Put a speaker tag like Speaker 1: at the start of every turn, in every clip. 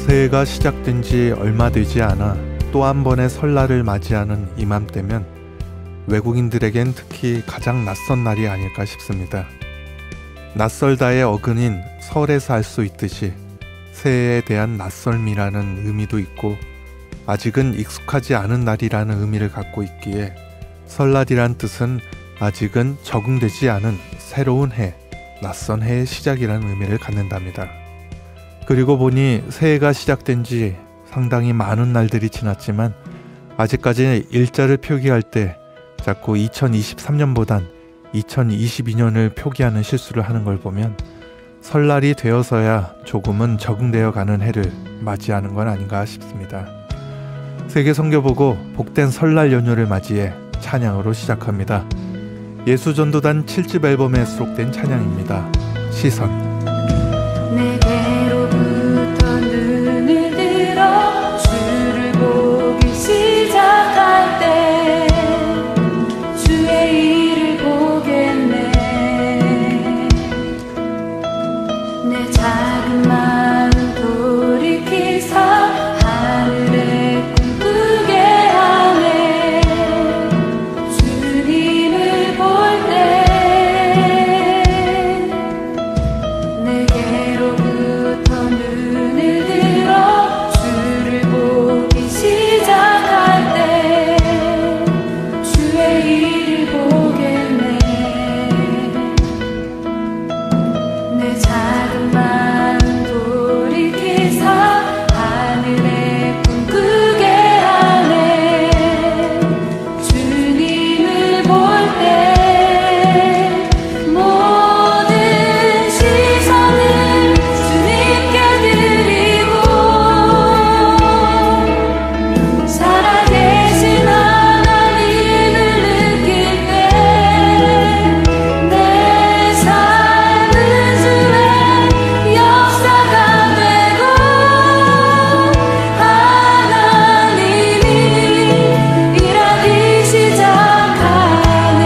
Speaker 1: 새해가 시작된 지 얼마 되지 않아 또 한 번의 설날을 맞이하는 이맘때면 외국인들에겐 특히 가장 낯선 날이 아닐까 싶습니다. 낯설다의 어근인 설에서 알 수 있듯이 새해에 대한 낯설미라는 의미도 있고 아직은 익숙하지 않은 날이라는 의미를 갖고 있기에 설날이란 뜻은 아직은 적응되지 않은 새로운 해, 낯선 해의 시작이라는 의미를 갖는답니다. 그리고 보니 새해가 시작된 지 상당히 많은 날들이 지났지만 아직까지 일자를 표기할 때 자꾸 2023년보단 2022년을 표기하는 실수를 하는 걸 보면 설날이 되어서야 조금은 적응되어 가는 해를 맞이하는 건 아닌가 싶습니다. 세계 선교보고 복된 설날 연휴를 맞이해 찬양으로 시작합니다. 예수전도단 7집 앨범에 수록된 찬양입니다. 시선.
Speaker 2: 내게로부터 눈을 들어 주를 보기 시작할 때 주의 일을 보겠네. 내 작은 마음 돌이키사 하늘에 꿈꾸게 하네. 주님을 볼 때 내게로부터 눈을 들어 주를 보기 시작할 때 주의 일을 보겠네. 내 작은 마음 돌이키사 하늘에 꿈꾸게 하네. 주님을 볼 때 모든 시선을 주님께 드리고 살아계신 하나님을 느낄 때 내 삶은 주의 역사가 되고 하나님이 일하기 시작하네.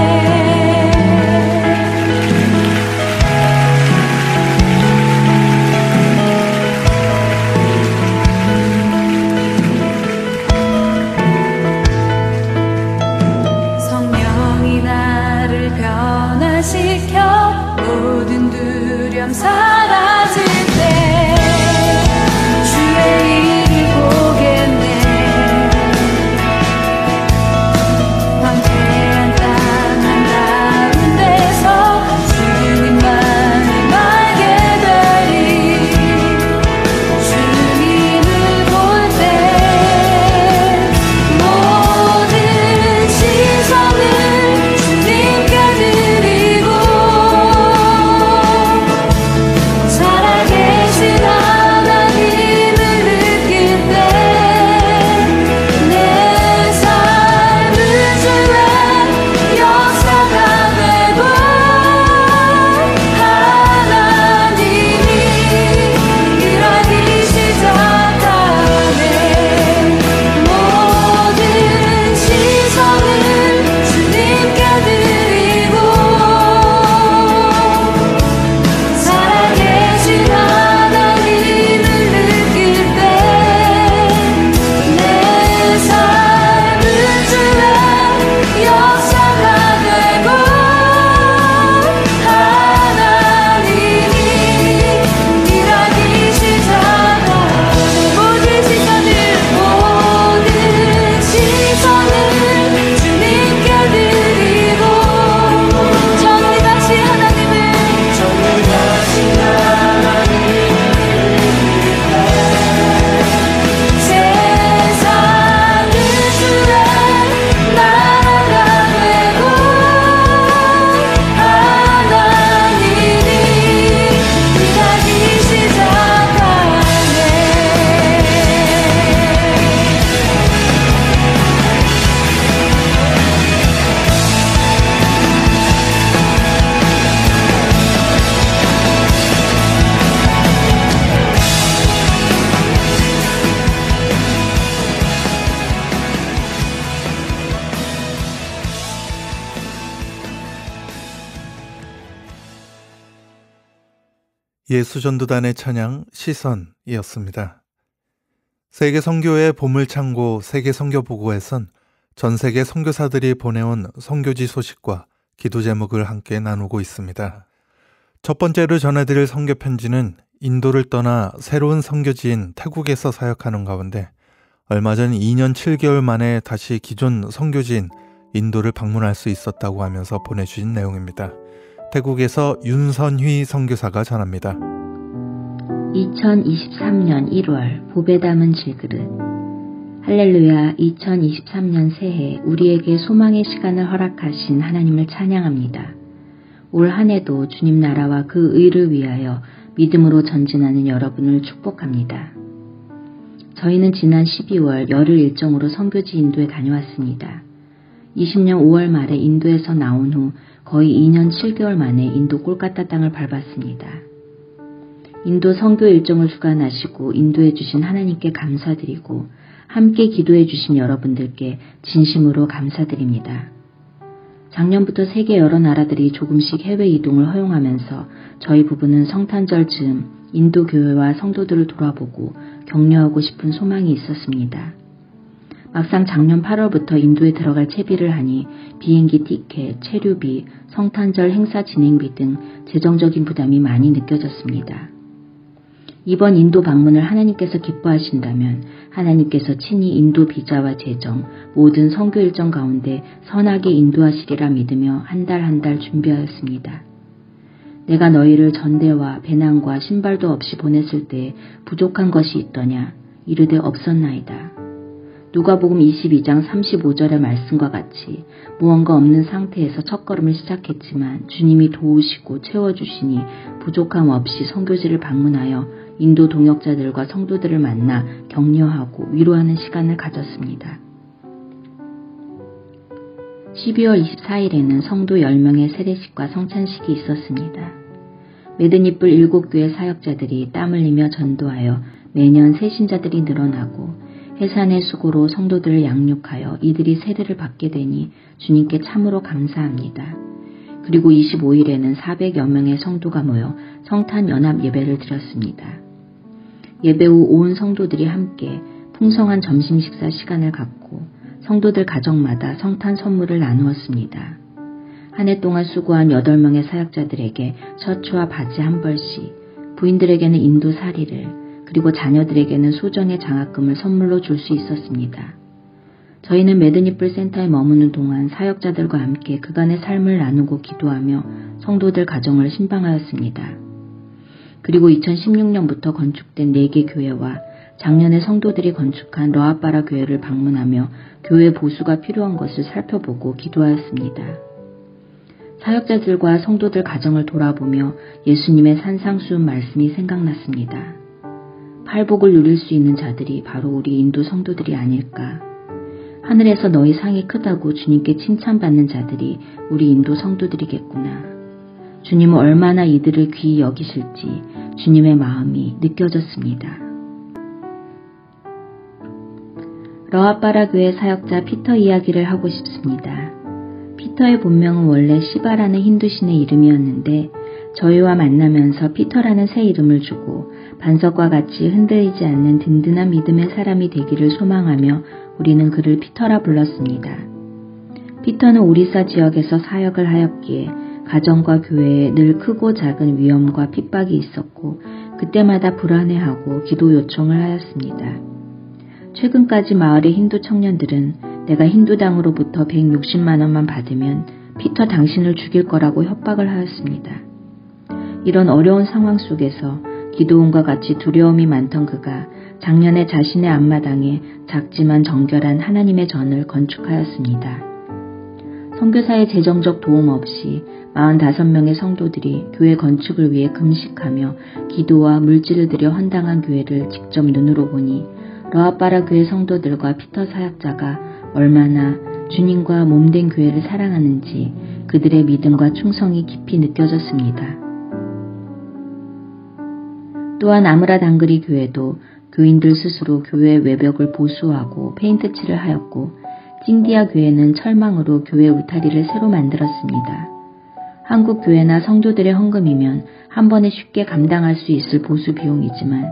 Speaker 2: 성령이 나를 변화시켜 모든 두려움 사라질 때 주의 일을 보겠네. 황폐한 땅 한가운데서 주님만을 알게 되리. 주님을 볼 때 모든 시선을 주님께 드리고 살아계신 하나님을 느낄 때 내 삶은 주의 역사가 되고 하나님이 일하기 시작하네. 모든 시선을 주님께 드리고 살아계신 하나님을 느낄 때 내 삶은 주의 역사가 되고 하나님이 일하기 시작하네. 모든 시선을 주님께 드리고 정리하신 하나님을 세상은 주의 나라가 되고 하나님이 일하기 시작하네.
Speaker 1: 예수전도단의 찬양 시선이었습니다. 세계 선교의 보물창고 세계 선교보고에선 전 세계 선교사들이 보내온 선교지 소식과 기도 제목을 함께 나누고 있습니다. 첫 번째로 전해드릴 선교 편지는 인도를 떠나 새로운 선교지인 태국에서 사역하는 가운데 얼마 전 2년 7개월 만에 다시 기존 선교지인 인도를 방문할 수 있었다고 하면서 보내주신 내용입니다. 태국에서 윤선휘 선교사가 전합니다.
Speaker 3: 2023년 1월 보배 담은 질그릇. 할렐루야. 2023년 새해 우리에게 소망의 시간을 허락하신 하나님을 찬양합니다. 올 한 해도 주님 나라와 그 의를 위하여 믿음으로 전진하는 여러분을 축복합니다. 저희는 지난 12월 열흘 일정으로 선교지 인도에 다녀왔습니다. 20년 5월 말에 인도에서 나온 후 거의 2년 7개월 만에 인도 꼴까따 땅을 밟았습니다. 인도 선교 일정을 주관하시고 인도해 주신 하나님께 감사드리고 함께 기도해 주신 여러분들께 진심으로 감사드립니다. 작년부터 세계 여러 나라들이 조금씩 해외 이동을 허용하면서 저희 부부는 성탄절 즈음 인도 교회와 성도들을 돌아보고 격려하고 싶은 소망이 있었습니다. 막상 작년 8월부터 인도에 들어갈 채비를 하니 비행기 티켓, 체류비, 성탄절 행사 진행비 등 재정적인 부담이 많이 느껴졌습니다. 이번 인도 방문을 하나님께서 기뻐하신다면 하나님께서 친히 인도 비자와 재정, 모든 선교 일정 가운데 선하게 인도하시리라 믿으며 한 달 한 달 준비하였습니다. 내가 너희를 전대와 배낭과 신발도 없이 보냈을 때 부족한 것이 있더냐? 이르되 없었나이다. 누가복음 22장 35절의 말씀과 같이 무언가 없는 상태에서 첫걸음을 시작했지만 주님이 도우시고 채워주시니 부족함 없이 선교지를 방문하여 인도 동역자들과 성도들을 만나 격려하고 위로하는 시간을 가졌습니다. 12월 24일에는 성도 10명의 세례식과 성찬식이 있었습니다. 매드니뿔 7교회 사역자들이 땀 흘리며 전도하여 매년 새신자들이 늘어나고 해산의 수고로 성도들을 양육하여 이들이 세례를 받게 되니 주님께 참으로 감사합니다. 그리고 25일에는 400여 명의 성도가 모여 성탄 연합 예배를 드렸습니다. 예배 후 온 성도들이 함께 풍성한 점심 식사 시간을 갖고 성도들 가정마다 성탄 선물을 나누었습니다. 한 해 동안 수고한 8명의 사역자들에게 셔츠와 바지 한 벌씩, 부인들에게는 인도 사리를, 그리고 자녀들에게는 소정의 장학금을 선물로 줄 수 있었습니다. 저희는 매드니뿔 센터에 머무는 동안 사역자들과 함께 그간의 삶을 나누고 기도하며 성도들 가정을 신방하였습니다. 그리고 2016년부터 건축된 4개 교회와 작년에 성도들이 건축한 러아빠라 교회를 방문하며 교회 보수가 필요한 것을 살펴보고 기도하였습니다. 사역자들과 성도들 가정을 돌아보며 예수님의 산상수훈 말씀이 생각났습니다. 팔복을 누릴 수 있는 자들이 바로 우리 인도 성도들이 아닐까. 하늘에서 너희 상이 크다고 주님께 칭찬받는 자들이 우리 인도 성도들이겠구나. 주님은 얼마나 이들을 귀히 여기실지 주님의 마음이 느껴졌습니다. 러아빠라 교회 사역자 피터 이야기를 하고 싶습니다. 피터의 본명은 원래 시바라는 힌두신의 이름이었는데 저희와 만나면서 피터라는 새 이름을 주고 반석과 같이 흔들리지 않는 든든한 믿음의 사람이 되기를 소망하며 우리는 그를 피터라 불렀습니다. 피터는 오리사 지역에서 사역을 하였기에 가정과 교회에 늘 크고 작은 위험과 핍박이 있었고 그때마다 불안해하고 기도 요청을 하였습니다. 최근까지 마을의 힌두 청년들은 내가 힌두당으로부터 160만 원만 받으면 피터 당신을 죽일 거라고 협박을 하였습니다. 이런 어려운 상황 속에서 기도원과 같이 두려움이 많던 그가 작년에 자신의 앞마당에 작지만 정결한 하나님의 전을 건축하였습니다. 선교사의 재정적 도움 없이 45명의 성도들이 교회 건축을 위해 금식하며 기도와 물질을 들여 헌당한 교회를 직접 눈으로 보니 러아빠라 교회 성도들과 피터 사역자가 얼마나 주님과 몸된 교회를 사랑하는지 그들의 믿음과 충성이 깊이 느껴졌습니다. 또한 아무라 당그리 교회도 교인들 스스로 교회 외벽을 보수하고 페인트칠을 하였고 찐디아 교회는 철망으로 교회 울타리를 새로 만들었습니다. 한국 교회나 성도들의 헌금이면 한 번에 쉽게 감당할 수 있을 보수 비용이지만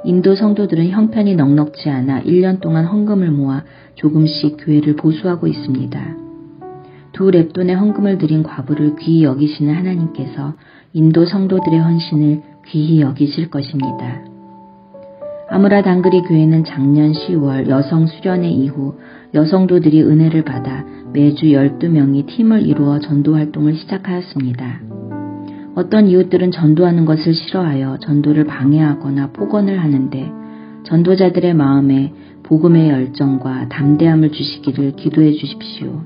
Speaker 3: 인도 성도들은 형편이 넉넉지 않아 1년 동안 헌금을 모아 조금씩 교회를 보수하고 있습니다. 2렙돈의 헌금을 드린 과부를 귀히 여기시는 하나님께서 인도 성도들의 헌신을 귀히 여기실 것입니다. 아무라 당그리 교회는 작년 10월 여성 수련회 이후 여성도들이 은혜를 받아 매주 12명이 팀을 이루어 전도 활동을 시작하였습니다. 어떤 이웃들은 전도하는 것을 싫어하여 전도를 방해하거나 폭언을 하는데 전도자들의 마음에 복음의 열정과 담대함을 주시기를 기도해 주십시오.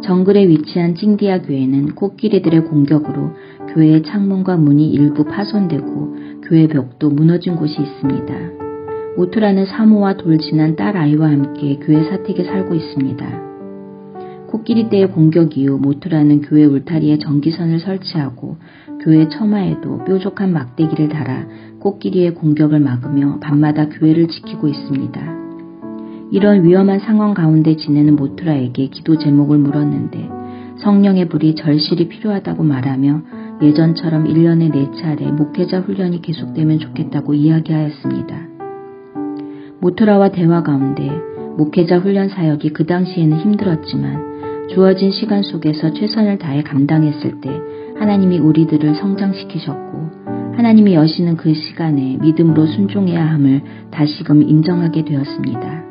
Speaker 3: 정글에 위치한 찡디아 교회는 코끼리들의 공격으로 교회의 창문과 문이 일부 파손되고 교회 벽도 무너진 곳이 있습니다. 모투라는 사모와 돌진한 딸 아이와 함께 교회 사택에 살고 있습니다. 코끼리떼의 공격 이후 모투라는 교회 울타리에 전기선을 설치하고 교회 처마에도 뾰족한 막대기를 달아 코끼리의 공격을 막으며 밤마다 교회를 지키고 있습니다. 이런 위험한 상황 가운데 지내는 모투라에게 기도 제목을 물었는데 성령의 불이 절실히 필요하다고 말하며 예전처럼 1년에 4차례 목회자 훈련이 계속되면 좋겠다고 이야기하였습니다. 모투라와 대화 가운데 목회자 훈련 사역이 그 당시에는 힘들었지만 주어진 시간 속에서 최선을 다해 감당했을 때 하나님이 우리들을 성장시키셨고 하나님이 여시는 그 시간에 믿음으로 순종해야 함을 다시금 인정하게 되었습니다.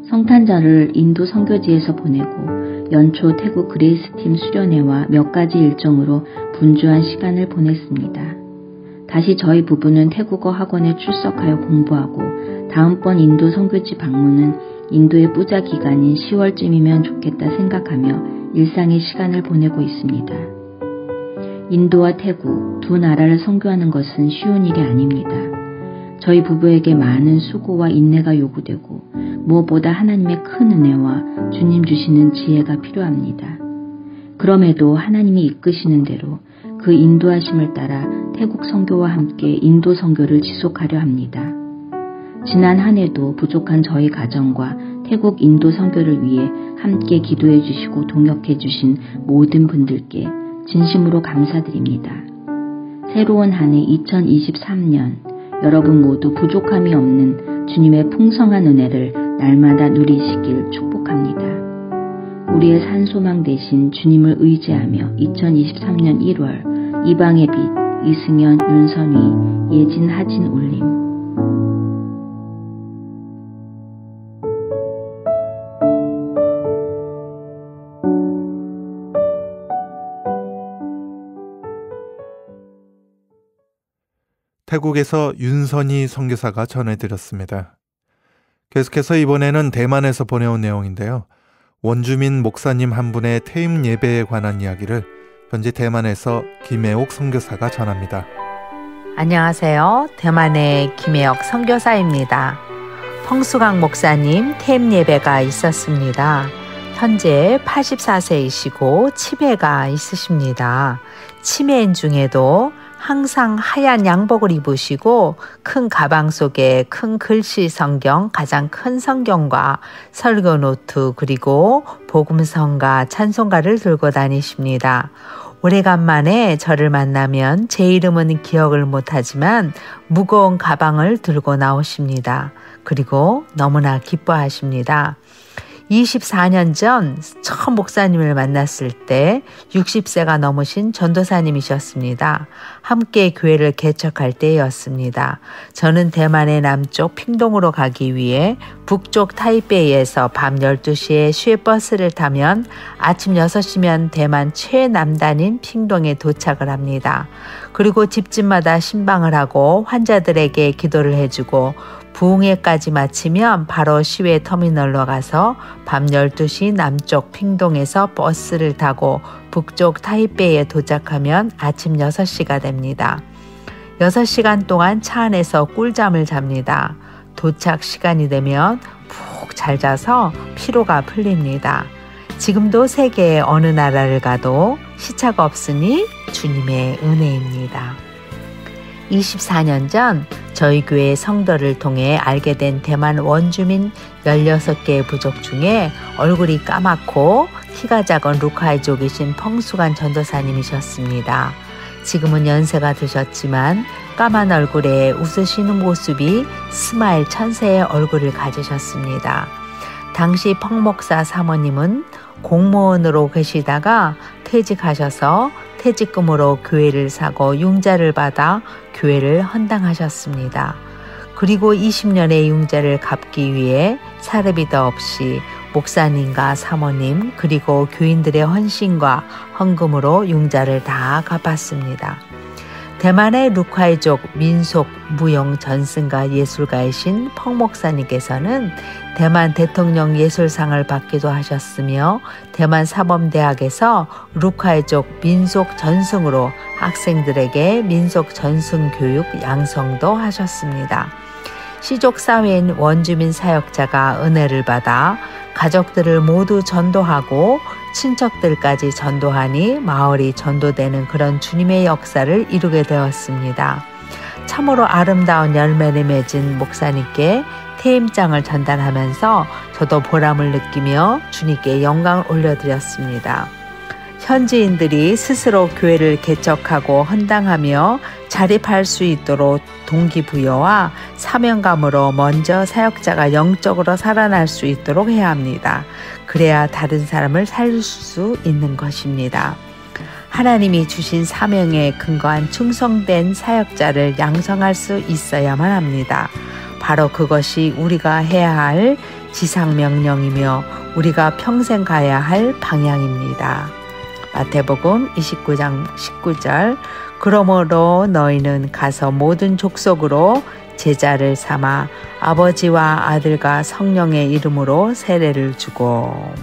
Speaker 3: 성탄절을 인도 선교지에서 보내고 연초 태국 그레이스팀 수련회와 몇 가지 일정으로 분주한 시간을 보냈습니다. 다시 저희 부부는 태국어 학원에 출석하여 공부하고 다음번 인도 선교지 방문은 인도의 뿌자 기간인 10월쯤이면 좋겠다 생각하며 일상의 시간을 보내고 있습니다. 인도와 태국 두 나라를 선교하는 것은 쉬운 일이 아닙니다. 저희 부부에게 많은 수고와 인내가 요구되고 무엇보다 하나님의 큰 은혜와 주님 주시는 지혜가 필요합니다. 그럼에도 하나님이 이끄시는 대로 그 인도하심을 따라 태국 선교와 함께 인도 선교를 지속하려 합니다. 지난 한 해도 부족한 저희 가정과 태국 인도 선교를 위해 함께 기도해 주시고 동역해 주신 모든 분들께 진심으로 감사드립니다. 새로운 한 해 2023년 여러분 모두 부족함이 없는 주님의 풍성한 은혜를 날마다 누리시길 축복합니다. 우리의 산소망 대신 주님을 의지하며 2023년 1월 이방의 빛 이승연, 윤선희, 예진, 하진 올림.
Speaker 1: 태국에서 윤선희 선교사가 전해드렸습니다. 계속해서 이번에는 대만에서 보내온 내용인데요. 원주민 목사님 한 분의 퇴임 예배에 관한 이야기를 현재 대만에서 김혜옥 선교사가 전합니다.
Speaker 4: 안녕하세요. 대만의 김혜옥 선교사입니다. 펑수강 목사님 퇴임 예배가 있었습니다. 현재 84세이시고 치매가 있으십니다. 치매인 중에도 항상 하얀 양복을 입으시고 큰 가방 속에 큰 글씨 성경, 가장 큰 성경과 설교 노트 그리고 복음성가, 찬송가를 들고 다니십니다. 오래간만에 저를 만나면 제 이름은 기억을 못하지만 무거운 가방을 들고 나오십니다. 그리고 너무나 기뻐하십니다. 24년 전 처음 목사님을 만났을 때 60세가 넘으신 전도사님이셨습니다. 함께 교회를 개척할 때였습니다. 저는 대만의 남쪽 핑동으로 가기 위해 북쪽 타이베이에서 밤 12시에 쉐버스를 타면 아침 6시면 대만 최남단인 핑동에 도착을 합니다. 그리고 집집마다 신방을 하고 환자들에게 기도를 해주고 부흥회까지 마치면 바로 시외 터미널로 가서 밤 12시 남쪽 핑동에서 버스를 타고 북쪽 타이베이에 도착하면 아침 6시가 됩니다. 6시간 동안 차 안에서 꿀잠을 잡니다. 도착 시간이 되면 푹 잘 자서 피로가 풀립니다. 지금도 세계의 어느 나라를 가도 시차가 없으니 주님의 은혜입니다. 24년 전 저희 교회 성도를 통해 알게 된 대만 원주민 16개의 부족 중에 얼굴이 까맣고 키가 작은 루카이족이신 펑수간 전도사님이셨습니다. 지금은 연세가 드셨지만 까만 얼굴에 웃으시는 모습이 스마일 천사의 얼굴을 가지셨습니다. 당시 펑목사 사모님은 공무원으로 계시다가 퇴직하셔서 퇴직금으로 교회를 사고 융자를 받아 교회를 헌당하셨습니다. 그리고 20년의 융자를 갚기 위해 사례비도 없이 목사님과 사모님 그리고 교인들의 헌신과 헌금으로 융자를 다 갚았습니다. 대만의 루카이족 민속 무용 전승가 예술가이신 펑 목사님께서는 대만 대통령 예술상을 받기도 하셨으며 대만 사범대학에서 루카이족 민속 전승으로 학생들에게 민속 전승 교육 양성도 하셨습니다. 시족사회인 원주민 사역자가 은혜를 받아 가족들을 모두 전도하고 친척들까지 전도하니 마을이 전도되는 그런 주님의 역사를 이루게 되었습니다. 참으로 아름다운 열매를 맺은 목사님께 퇴임장을 전달하면서 저도 보람을 느끼며 주님께 영광을 올려드렸습니다. 현지인들이 스스로 교회를 개척하고 헌당하며 자립할 수 있도록 동기부여와 사명감으로 먼저 사역자가 영적으로 살아날 수 있도록 해야 합니다. 그래야 다른 사람을 살릴 수 있는 것입니다. 하나님이 주신 사명에 근거한 충성된 사역자를 양성할 수 있어야만 합니다. 바로 그것이 우리가 해야 할 지상명령이며 우리가 평생 가야 할 방향입니다. 마태복음 29장 19절 그러므로 너희는 가서 모든 족속으로 제자를 삼아 아버지와 아들과 성령의 이름으로 세례를 주고.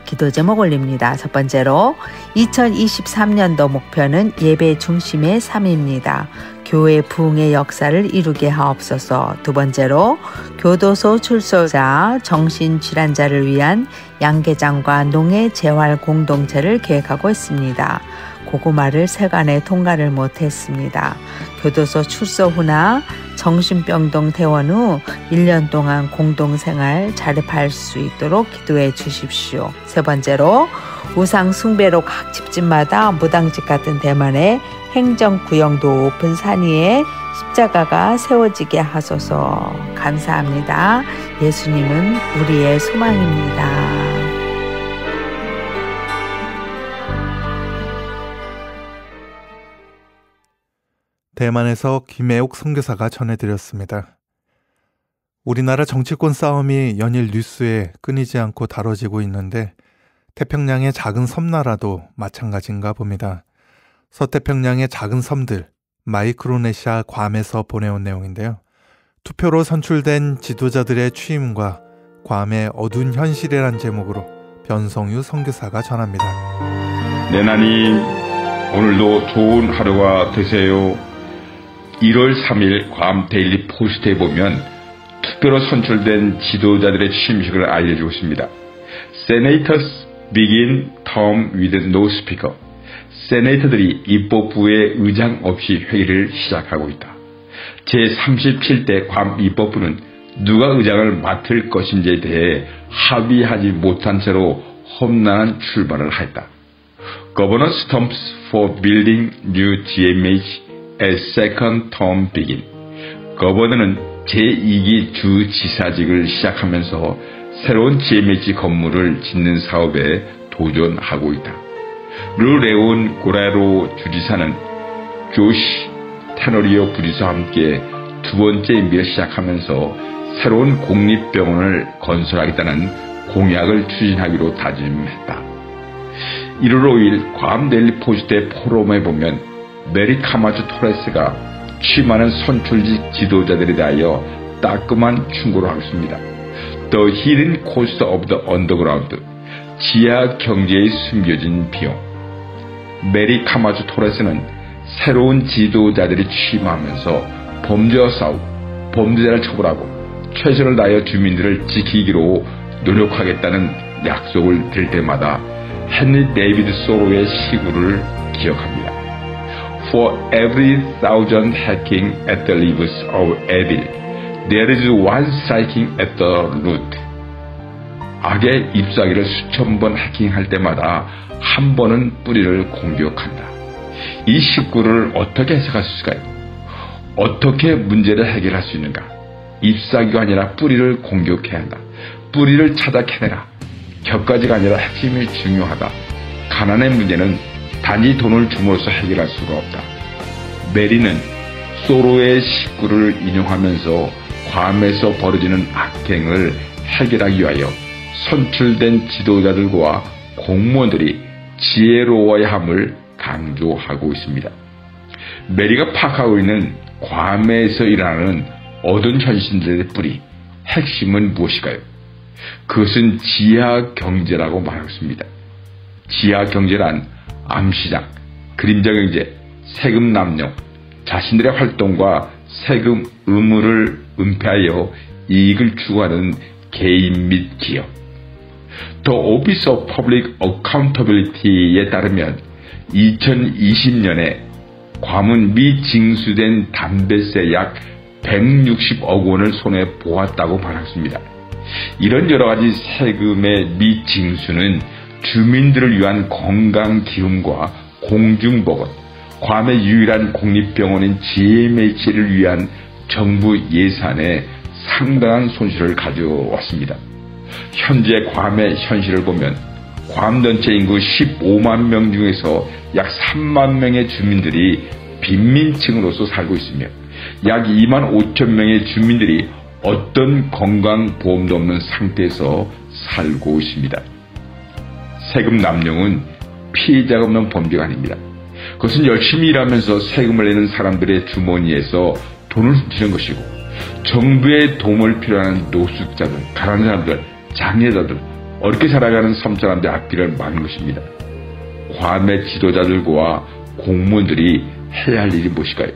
Speaker 4: 기도 제목 올립니다. 첫 번째로 2023년도 목표는 예배 중심의 삶입니다. 교회 부흥의 역사를 이루게 하옵소서. 두 번째로 교도소 출소자, 정신질환자를 위한 양계장과 농해 재활 공동체를 계획하고 있습니다. 고구마를 세간에 통과를 못했습니다. 교도소 출소 후나 정신병동 퇴원 후 1년 동안 공동생활 자립할 수 있도록 기도해 주십시오. 세 번째로 우상 숭배로 각 집집마다 무당집 같은 대만의 행정구역도 높은 산 위에 십자가가 세워지게 하소서. 감사합니다. 예수님은 우리의 소망입니다.
Speaker 1: 대만에서 김혜옥 선교사가 전해드렸습니다. 우리나라 정치권 싸움이 연일 뉴스에 끊이지 않고 다뤄지고 있는데 태평양의 작은 섬나라도 마찬가지인가 봅니다. 서태평양의 작은 섬들, 마이크로네시아 괌에서 보내온 내용인데요. 투표로 선출된 지도자들의 취임과 괌의 어두운 현실이란 제목으로 변성유 선교사가 전합니다.
Speaker 5: 내나니 오늘도 좋은 하루가 되세요. 1월 3일 괌 데일리 포스트에 보면 투표로 선출된 지도자들의 취임식을 알려주고 있습니다. Senators begin term with no speaker. 세네이터들이 입법부의 의장 없이 회의를 시작하고 있다. 제37대 괌 입법부는 누가 의장을 맡을 것인지에 대해 합의하지 못한 채로 험난한 출발을 했다. Governor stumps for building new GMH as second term begin. 거버너는 제2기 주지사직을 시작하면서 새로운 GMH 건물을 짓는 사업에 도전하고 있다. 르레온 고라로 주지사는 조시 테너리오 부지사와 함께 두 번째 임기를 시작하면서 새로운 공립병원을 건설하겠다는 공약을 추진하기로 다짐했다. 1월 5일 괌 데일리 포스트의 포럼에 보면 메리 카마주 토레스가 취임하는 선출직 지도자들에 대하여 따끔한 충고를 하고 있습니다. The hidden cost of the underground. 지하 경제의 숨겨진 비용. 메리 카마주 토레스는 새로운 지도자들이 취임하면서 범죄와 싸우고 범죄자를 처벌하고 최선을 다하여 주민들을 지키기로 노력하겠다는 약속을 드릴 때마다 헨리 데이비드 소로의 시구를 기억합니다. For every 1,000 hacking at the roots of evil, there is one striking at the root. 악의 잎사귀를 수천 번 해킹할 때마다 한 번은 뿌리를 공격한다. 이 19를 어떻게 해석할 수 있을까요? 어떻게 문제를 해결할 수 있는가? 잎사귀가 아니라 뿌리를 공격해야 한다. 뿌리를 찾아 캐내라. 격가지가 아니라 핵심이 중요하다. 가난의 문제는 단지 돈을 줌으로써 해결할 수가 없다. 메리는 소로의 19를 인용하면서 괌에서 벌어지는 악행을 해결하기 위하여 선출된 지도자들과 공무원들이 지혜로워야 함을 강조하고 있습니다. 메리가 파악하고 있는 괌에서 일어나는 어두운 현실들의 뿌리, 핵심은 무엇일까요? 그것은 지하 경제라고 말하고 있습니다. 지하 경제란 암시장, 그림자 경제, 세금 남용, 자신들의 활동과 세금 의무를 은폐하여 이익을 추구하는 개인 및 기업. The Office of Public Accountability에 따르면 2020년에 괌은 미징수된 담배세 약 160억 원을 손에 보았다고 말했습니다. 이런 여러가지 세금의 미징수는 주민들을 위한 건강기금과 공중보건, 괌의 유일한 국립병원인 GMH를 위한 정부 예산에 상당한 손실을 가져왔습니다. 현재 괌의 현실을 보면 괌 전체 인구 15만 명 중에서 약 3만 명의 주민들이 빈민층으로서 살고 있으며 약 2만 5천 명의 주민들이 어떤 건강보험도 없는 상태에서 살고 있습니다. 세금 남용은 피해자가 없는 범죄가 아닙니다. 그것은 열심히 일하면서 세금을 내는 사람들의 주머니에서 돈을 훔치는 것이고 정부의 도움을 필요한 노숙자들, 가난한 사람들, 장애자들, 어렵게 살아가는 섬 사람들의 앞길을 막는 것입니다. 괌의 지도자들과 공무원들이 해야 할 일이 무엇일까요?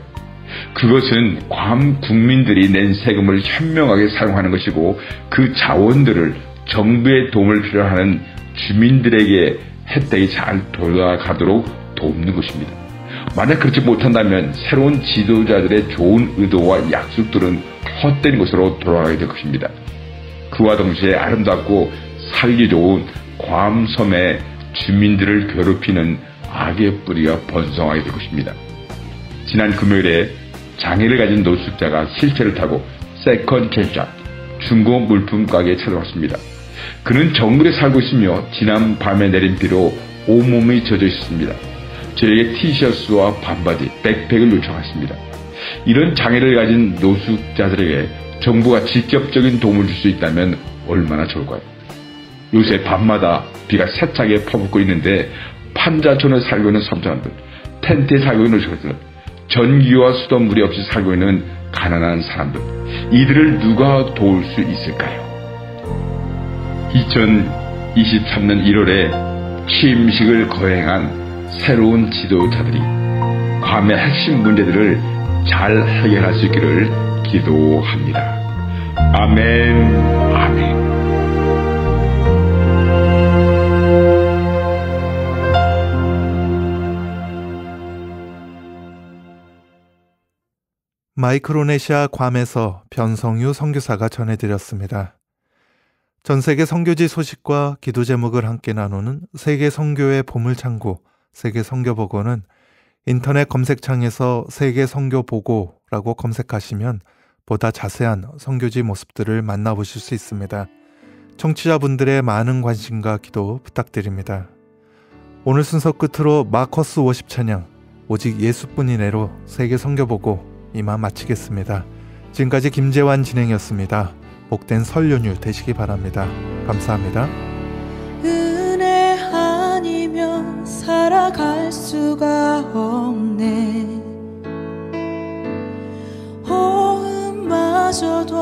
Speaker 5: 그것은 괌 국민들이 낸 세금을 현명하게 사용하는 것이고 그 자원들을 정부의 도움을 필요하는 주민들에게 혜택이 잘 돌아가도록 돕는 것입니다. 만약 그렇지 못한다면 새로운 지도자들의 좋은 의도와 약속들은 헛된 것으로 돌아가게 될 것입니다. 그와 동시에 아름답고 살기 좋은 괌 섬의 주민들을 괴롭히는 악의 뿌리가 번성하게 될 것입니다. 지난 금요일에 장애를 가진 노숙자가 실체를 타고 세컨드핸드샵 중고 물품 가게에 찾아왔습니다. 그는 정글에 살고 있으며 지난 밤에 내린 비로 온몸이 젖어 있었습니다. 저에게 티셔츠와 반바지, 백팩을 요청했습니다. 이런 장애를 가진 노숙자들에게 정부가 직접적인 도움을 줄 수 있다면 얼마나 좋을까요? 요새 밤마다 비가 세차게 퍼붓고 있는데 판자촌에 살고 있는 섬사람들, 텐트에 살고 있는 노숙자들, 전기와 수돗물이 없이 살고 있는 가난한 사람들, 이들을 누가 도울 수 있을까요? 2023년 1월에 취임식을 거행한 새로운 지도자들이 괌의 핵심 문제들을 잘 해결할 수 있기를 기도합니다. 아멘, 아멘.
Speaker 1: 마이크로네시아 괌에서 변성유 선교사가 전해드렸습니다. 전세계 선교지 소식과 기도 제목을 함께 나누는 세계 선교의 보물창고 세계 선교보고는 인터넷 검색창에서 세계 선교보고라고 검색하시면 보다 자세한 선교지 모습들을 만나보실 수 있습니다. 청취자분들의 많은 관심과 기도 부탁드립니다. 오늘 순서 끝으로 마커스 워십 찬양 오직 예수뿐이네로 세계 선교보고 이만 마치겠습니다. 지금까지 김재환 진행이었습니다. 복된 설 연휴 되시기 바랍니다. 감사합니다.
Speaker 2: 은혜 아니면 살아갈 수가 없네. 호흡마저도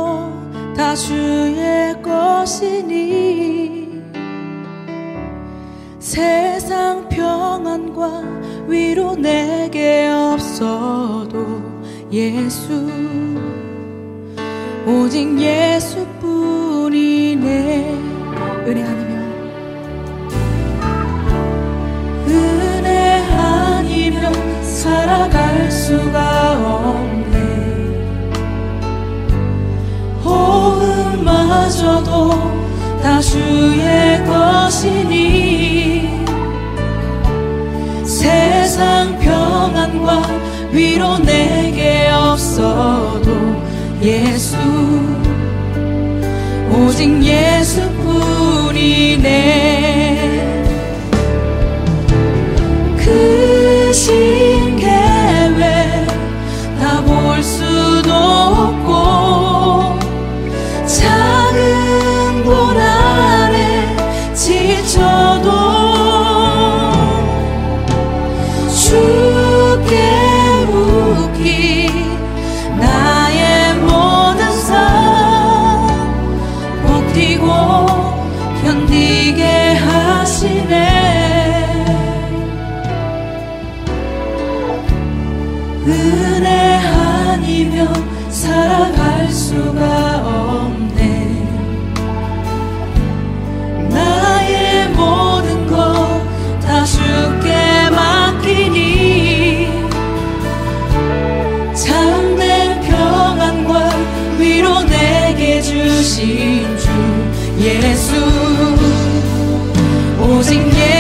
Speaker 2: 다 주의 것이니 세상 평안과 위로 내게 없어도 예수 오직 예수뿐이네. 은혜 아니면 살아갈 수가 없네. 호흡마저도 다 주의 것이니 세상 평안 평안과 위로 내게 없어도 예수 오직 예수뿐이네. 크신 계획 다 볼 수도 없고 작은 고난에 지쳐도 주께 묻기 나의 모든 삶 버티고 견디게 하시네. 은혜 아니면 살아갈 수가 없네. 나의 모든 것 다 주께 맡기니 참된 평안과 위로 내게 주신 주 예수 오직 예수